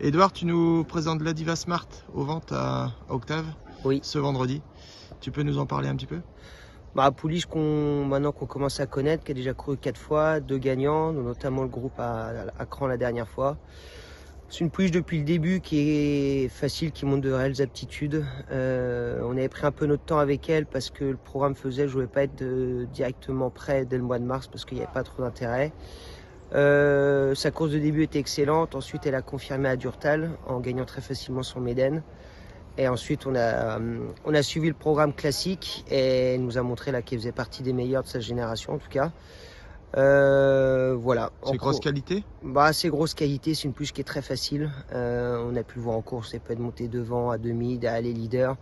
Edouard, tu nous présentes la Diva Smart aux ventes à Octave Oui. ce vendredi. Tu peux nous en parler un petit peu? Pouliche maintenant qu'on commence à connaître, qui a déjà couru 4 fois, 2 gagnants, notamment le groupe à Cran la dernière fois. C'est une pouliche depuis le début qui est facile, qui montre de réelles aptitudes. On avait pris un peu notre temps avec elle parce que le programme faisait, je ne voulais pas être directement prêt dès le mois de mars parce qu'il n'y avait pas trop d'intérêt. Sa course de début était excellente. Ensuite, elle a confirmé à Durtal en gagnant très facilement son Méden. Et ensuite, on a suivi le programme classique et elle nous a montré qu'elle faisait partie des meilleurs de sa génération en tout cas. Voilà. C'est grosse qualité? C'est grosse qualité, c'est une pouliche qui est très facile. On a pu le voir en course, elle peut être montée devant, à demi, à aller leader.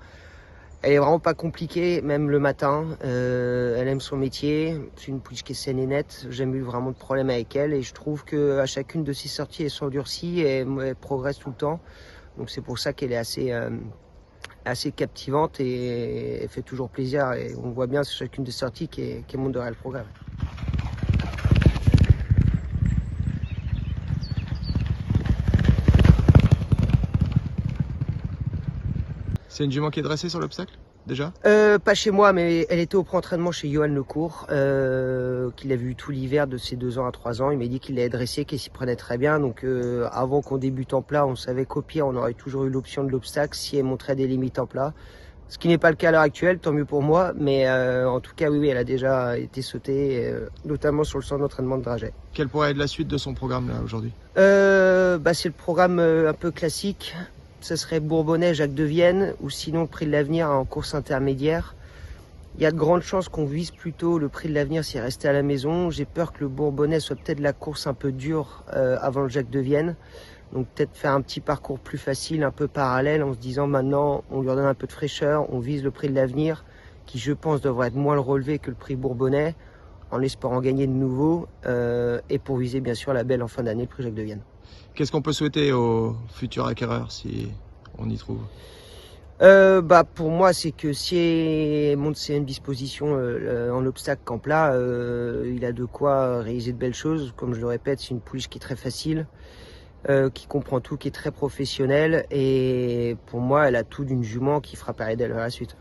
Elle est vraiment pas compliquée, même le matin. Elle aime son métier. C'est une pouliche qui est saine et nette. J'ai jamais eu vraiment de problème avec elle et je trouve qu'à chacune de ses sorties, elle s'endurcit et elle progresse tout le temps. Donc c'est pour ça qu'elle est assez captivante et elle fait toujours plaisir. Et on voit bien sur chacune des sorties qu'elle montre de réel progrès. C'est une jument qui est dressée sur l'obstacle déjà? Pas chez moi, mais elle était au pré-entraînement chez Johan Lecourt, qu'il a vu tout l'hiver de ses 2 ans à 3 ans. Il m'a dit qu'il l'avait dressée, qu'il s'y prenait très bien. Donc avant qu'on débute en plat, on savait qu'au pire, on aurait toujours eu l'option de l'obstacle si elle montrait des limites en plat. Ce qui n'est pas le cas à l'heure actuelle, tant mieux pour moi. Mais en tout cas, oui, elle a déjà été sautée, notamment sur le centre d'entraînement de Draget. Quelle pourrait être la suite de son programme là aujourd'hui? C'est le programme un peu classique. Ce serait Bourbonnais, Jacques de Vienne, ou sinon le prix de l'avenir en course intermédiaire. Il y a de grandes chances qu'on vise plutôt le prix de l'avenir s'il restait à la maison. J'ai peur que le Bourbonnais soit peut-être la course un peu dure avant le Jacques de Vienne. Donc peut-être faire un petit parcours plus facile, un peu parallèle, en se disant maintenant on lui redonne un peu de fraîcheur, on vise le prix de l'avenir, qui je pense devrait être moins le relevé que le prix Bourbonnais, en espérant gagner de nouveau, et pour viser bien sûr la belle en fin d'année, le prix Jacques de Vienne. Qu'est-ce qu'on peut souhaiter aux futurs acquéreurs si on y trouve? Pour moi, c'est que si elle monte ses dispositions en obstacle qu'en plat, il a de quoi réaliser de belles choses. Comme je le répète, c'est une pouliche qui est très facile, qui comprend tout, qui est très professionnelle. Et pour moi, elle a tout d'une jument qui fera parler d'elle à la suite.